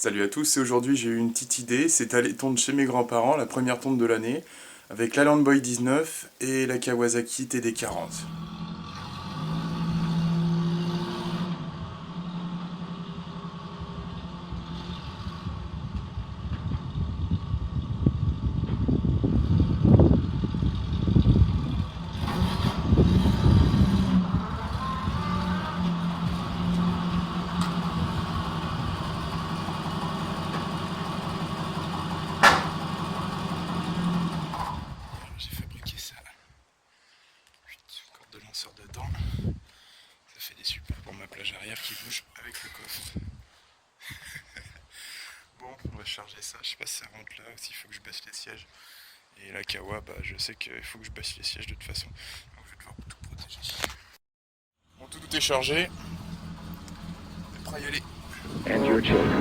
Salut à tous, et aujourd'hui j'ai eu une petite idée, c'est aller tondre chez mes grands-parents, la première tonde de l'année, avec la Landboy 19 et la Kawasaki TD40. J'ai fabriqué ça. Corde de lanceur dedans. Ça fait des supports pour ma plage arrière qui bouge avec le coffre. Bon, on va charger ça. Je sais pas si ça rentre là ou s'il faut que je baisse les sièges. Et la Kawa, je sais qu'il faut que je baisse les sièges de toute façon. Donc je vais devoir tout protéger. Bon, tout est chargé. On est prêt à y aller. And your children.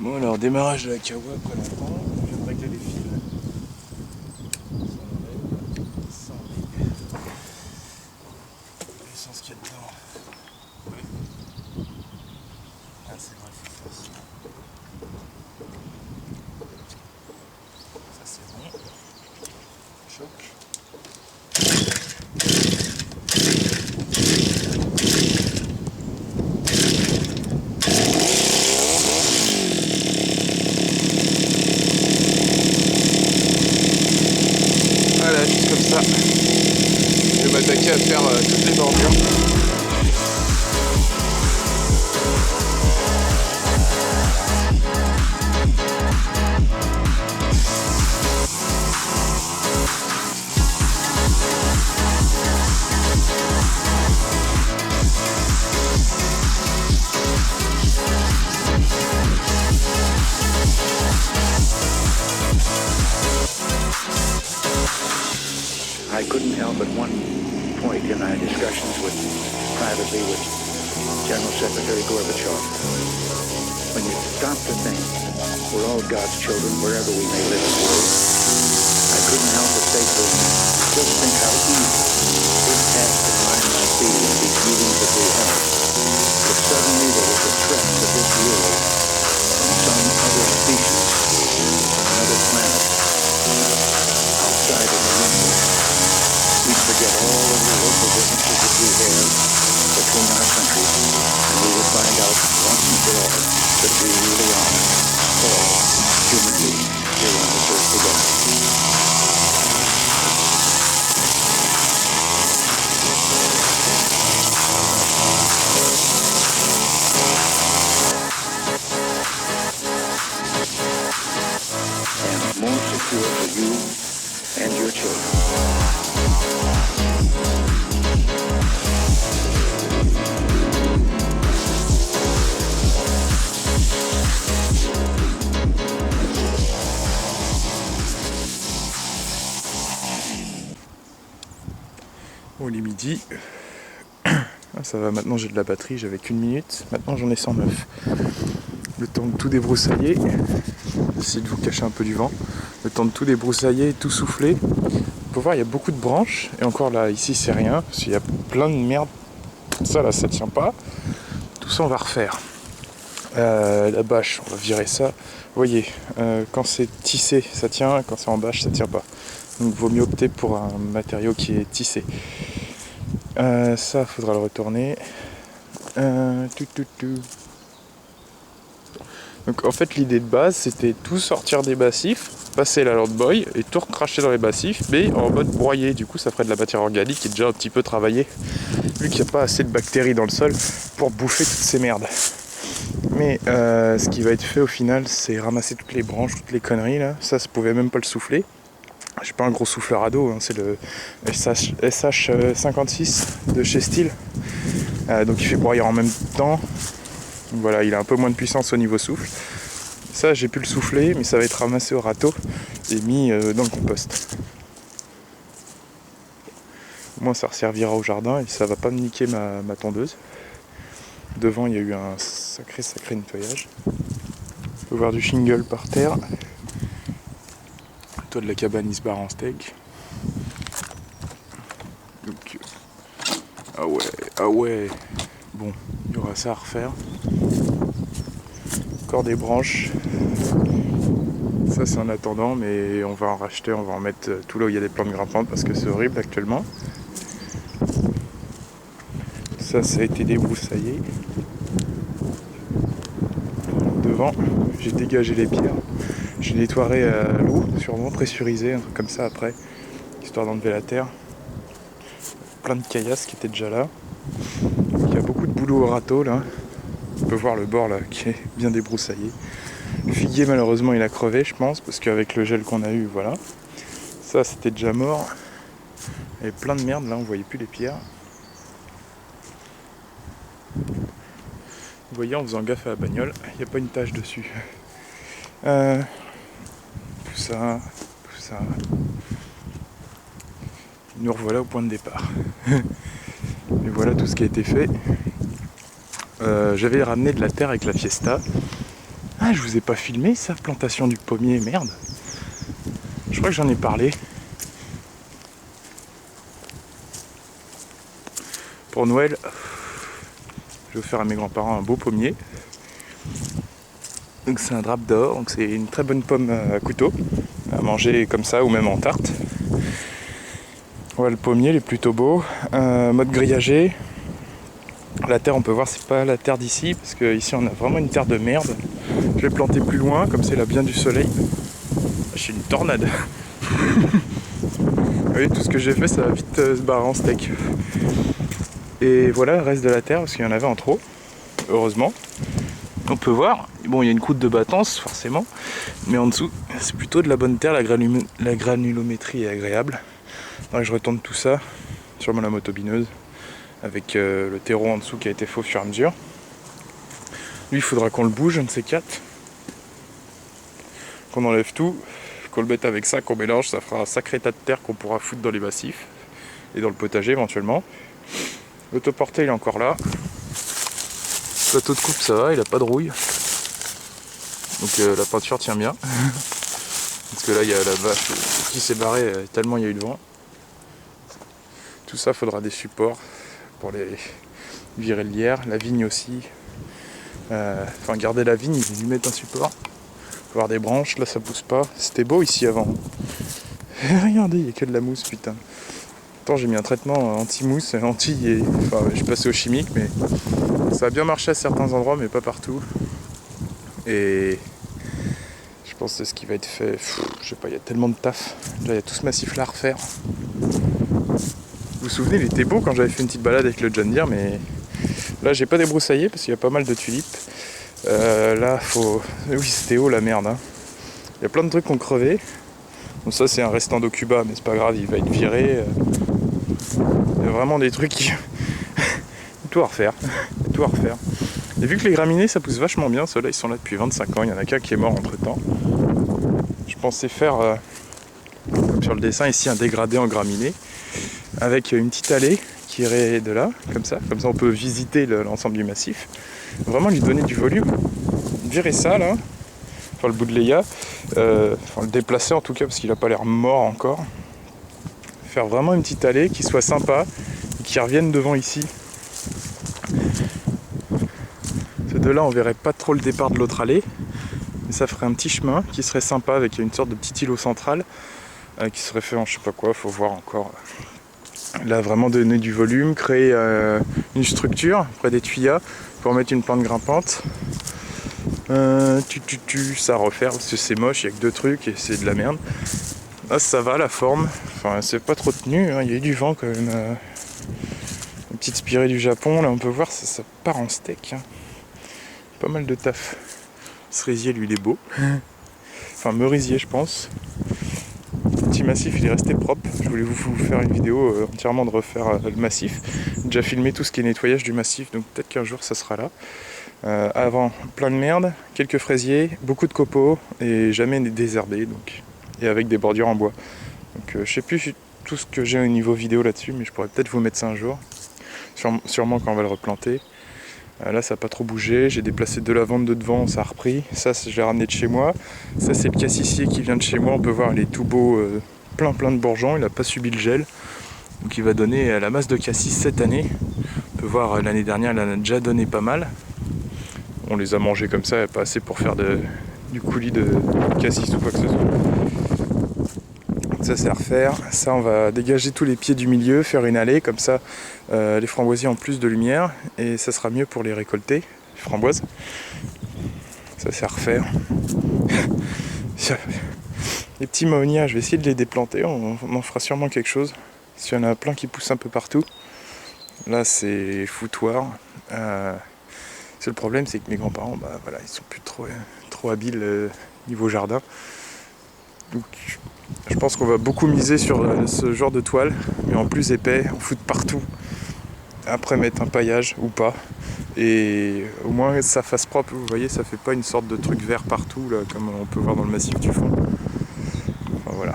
Bon alors, démarrage de la Kawa après longtemps, je viens de régler les fils. Ça enlève. L'essence qu'il y a dedans. Ouais. Ah c'est vrai, c'est ça. Ça c'est bon. Choc. Voilà, juste comme ça. Je vais m'attaquer à faire toutes les bordures. I couldn't help at one point in our discussions privately with General Secretary Gorbachev, when you stop to think we're all God's children wherever we may live in the world, I couldn't help but say to him, just think how easy this task of mine might be in these meetings that we have. If suddenly there was a threat to this world from some other species, from another planet, outside of the universe, we'd forget all of the local differences that we have between our countries, and we would find out once and for all that we really are all human beings here on this earth together. And more secure for you and your children. Bon, il est midi. Ah, ça va, maintenant j'ai de la batterie, j'avais qu'une minute. Maintenant j'en ai 109. Le temps de tout débroussailler. J'essaie de vous cacher un peu du vent. Le temps de tout débroussailler, tout souffler. Vous pouvez voir, il y a beaucoup de branches. Et encore là, ici c'est rien. Parce qu'il y a plein de merde. Ça là, ça tient pas. Tout ça on va refaire. La bâche, on va virer ça. Vous voyez, quand c'est tissé, ça tient. Quand c'est en bâche, ça tient pas. Donc vaut mieux opter pour un matériau qui est tissé. Ça, faudra le retourner. Donc en fait l'idée de base c'était tout sortir des bassifs, passer la Landboy et tout recracher dans les bassifs, mais en mode broyé. Du coup ça ferait de la matière organique qui est déjà un petit peu travaillée, vu qu'il n'y a pas assez de bactéries dans le sol pour bouffer toutes ces merdes. Mais ce qui va être fait au final, c'est ramasser toutes les branches, toutes les conneries là. Ça pouvait même pas le souffler. Je suis pas un gros souffleur à dos, hein. C'est le SH56 de chez Stihl. Donc il fait broyer en même temps. Donc voilà, il a un peu moins de puissance au niveau souffle. Ça j'ai pu le souffler, mais ça va être ramassé au râteau et mis dans le compost. Au moins ça resservira au jardin et ça va pas me niquer ma tondeuse. Devant, il y a eu un sacré nettoyage. On peut voir du shingle par terre. Le toit de la cabane, il se barre en steak. Donc, ah ouais. Bon, il y aura ça à refaire. Encore des branches. Ça c'est en attendant, mais on va en racheter, on va en mettre tout là où il y a des plantes grimpantes parce que c'est horrible actuellement. Ça a été débroussaillé. Devant, j'ai dégagé les pierres. J'ai nettoyé l'eau, sûrement pressurisé, un truc comme ça après, histoire d'enlever la terre. Plein de caillasses qui étaient déjà là. Il y a beaucoup de boulot au râteau là. On peut voir le bord là qui est bien débroussaillé. Le figuier malheureusement il a crevé je pense parce qu'avec le gel qu'on a eu voilà. Ça c'était déjà mort. Il y avait plein de merde là, on voyait plus les pierres. Vous voyez en faisant gaffe à la bagnole, il n'y a pas une tache dessus. Tout ça. Nous revoilà au point de départ. Et voilà tout ce qui a été fait. J'avais ramené de la terre avec la Fiesta. Ah, je vous ai pas filmé ça, plantation du pommier, merde. Je crois que j'en ai parlé. Pour Noël, je vais offrir à mes grands-parents un beau pommier. Donc c'est un drape d'or, donc c'est une très bonne pomme à couteau, à manger comme ça ou même en tarte. Voilà, le pommier, il est plutôt beau. Mode grillagé. La terre, on peut voir, c'est pas la terre d'ici, parce qu'ici on a vraiment une terre de merde. Je l'ai planté plus loin, comme c'est là bien du soleil. Je suis une tornade. Vous voyez, tout ce que j'ai fait, ça va vite se barrer en steak. Et voilà le reste de la terre, parce qu'il y en avait en trop, heureusement. On peut voir, bon, il y a une croûte de battance, forcément, mais en dessous, c'est plutôt de la bonne terre, la granulométrie est agréable. Donc je retourne tout ça, sûrement la motobineuse, avec le terreau en dessous qui a été fait au fur et à mesure. Lui, il faudra qu'on le bouge, un de ces quatre. Qu'on enlève tout, qu'on le mette avec ça, qu'on mélange, ça fera un sacré tas de terre qu'on pourra foutre dans les massifs et dans le potager éventuellement. L'autoporté il est encore là. Le plateau de coupe ça va, il a pas de rouille. Donc la peinture tient bien. Parce que là il y a la vache qui s'est barrée tellement il y a eu de vent. Tout ça faudra des supports pour les virer le lierre, la vigne aussi. Enfin garder la vigne, lui mettre un support. Voir des branches, là ça pousse pas. C'était beau ici avant. Regardez, il n'y a que de la mousse putain. Pourtant j'ai mis un traitement anti-mousse, enfin je suis passé au chimique mais ça a bien marché à certains endroits mais pas partout. Et je pense que c'est ce qui va être fait. Je sais pas, il y a tellement de taf. Déjà il y a tout ce massif là à refaire. Vous vous souvenez, il était beau quand j'avais fait une petite balade avec le John Deere, mais là j'ai pas débroussaillé parce qu'il y a pas mal de tulipes. Là faut... Oui c'était haut la merde hein. Il y a plein de trucs qui ont crevé. Donc ça c'est un restant d'Ocuba mais c'est pas grave, il va être viré. Il y a vraiment des trucs qui... tout à refaire. Tout à refaire. Et vu que les graminées ça pousse vachement bien, ceux-là ils sont là depuis 25 ans, il y en a qu'un qui est mort entre temps. Je pensais faire comme sur le dessin ici un dégradé en graminées avec une petite allée qui irait de là, comme ça on peut visiter l'ensemble du massif. Vraiment lui donner du volume. Virer ça là, enfin le bout de Léa, enfin le déplacer en tout cas parce qu'il a pas l'air mort encore. Faire vraiment une petite allée qui soit sympa et qui revienne devant ici. Ces deux-là, on verrait pas trop le départ de l'autre allée, mais ça ferait un petit chemin qui serait sympa avec une sorte de petit îlot central qui serait fait en je sais pas quoi, faut voir encore. Là, vraiment donner du volume, créer une structure près des tuyas pour mettre une plante grimpante. Ça à refaire parce que c'est moche, il n'y a que deux trucs et c'est de la merde. Là ça va la forme, enfin c'est pas trop tenu, hein. Il y a eu du vent quand même. Une petite spirée du Japon, là on peut voir ça part en steak. Hein. Pas mal de taf. Cerisier lui il est beau. Enfin merisier je pense. Le petit massif il est resté propre. Je voulais vous faire une vidéo entièrement de refaire le massif. J'ai déjà filmé tout ce qui est nettoyage du massif, donc peut-être qu'un jour ça sera là. Avant plein de merde, quelques fraisiers, beaucoup de copeaux et jamais désherbé donc. Et avec des bordures en bois. Donc je sais plus tout ce que j'ai au niveau vidéo là-dessus, mais je pourrais peut-être vous mettre ça un jour. Sûrement quand on va le replanter. Là ça n'a pas trop bougé, j'ai déplacé de lavande de devant, ça a repris. Ça je l'ai ramené de chez moi. Ça c'est le cassissier qui vient de chez moi, on peut voir les tout beaux plein de bourgeons, il n'a pas subi le gel. Donc il va donner la masse de cassis cette année. On peut voir l'année dernière il en a déjà donné pas mal. On les a mangés comme ça, pas assez pour faire du coulis de cassis ou quoi que ce soit. Ça c'est à refaire. Ça on va dégager tous les pieds du milieu, faire une allée, comme ça les framboisiers ont plus de lumière et ça sera mieux pour les récolter, les framboises. Ça c'est à refaire. Les petits mahonias, je vais essayer de les déplanter, on en fera sûrement quelque chose. S'il y en a plein qui poussent un peu partout. Là c'est foutoir. Le problème c'est que mes grands-parents, voilà, ils sont plus trop habiles niveau jardin. Donc je pense qu'on va beaucoup miser sur ce genre de toile, mais en plus épais, on fout de partout. Après mettre un paillage ou pas. Et au moins ça fasse propre, vous voyez, ça fait pas une sorte de truc vert partout, là, comme on peut voir dans le massif du fond. Enfin voilà.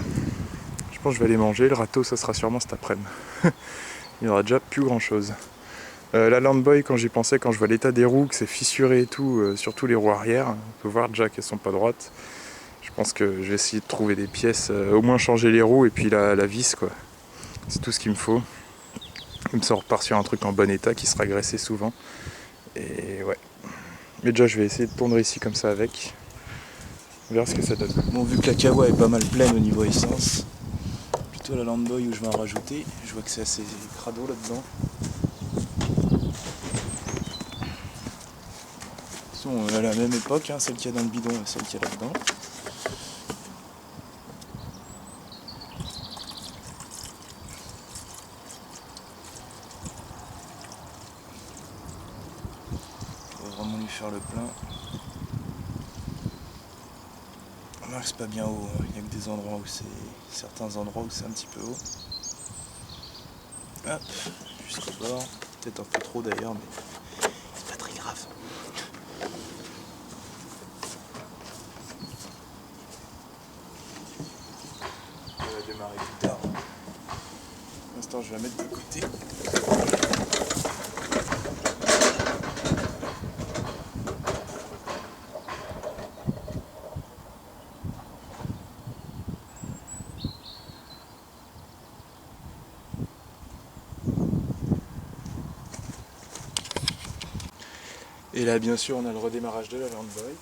Je pense que je vais aller manger, le râteau ça sera sûrement cet après-midi. Il n'y aura déjà plus grand chose. La Landboy, quand j'y pensais, quand je vois l'état des roues, que c'est fissuré et tout, surtout les roues arrière, on peut voir déjà qu'elles sont pas droites. Je pense que je vais essayer de trouver des pièces, au moins changer les roues et puis la vis quoi. C'est tout ce qu'il me faut. Comme ça on repart sur un truc en bon état qui sera graissé souvent. Et ouais. Mais déjà je vais essayer de tourner ici comme ça avec. On verra ce que ça donne. Bon, vu que la Kawa est pas mal pleine au niveau essence, plutôt la Landboy où je vais en rajouter. Je vois que c'est assez crado là-dedans. Sont à la même époque, hein, celle qu'il y a dans le bidon et celle qu'il y a là-dedans. On va vraiment lui faire le plein. Non, c'est pas bien haut, il n'y a que des endroits où c'est. Certains endroits où c'est un petit peu haut. Hop, jusqu'au bord. Peut-être un peu trop d'ailleurs, mais c'est pas très grave. On va démarrer plus tard. Pour l'instant, je vais la mettre de côté. Et là, bien sûr, on a le redémarrage de la Landboy.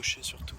bouché surtout.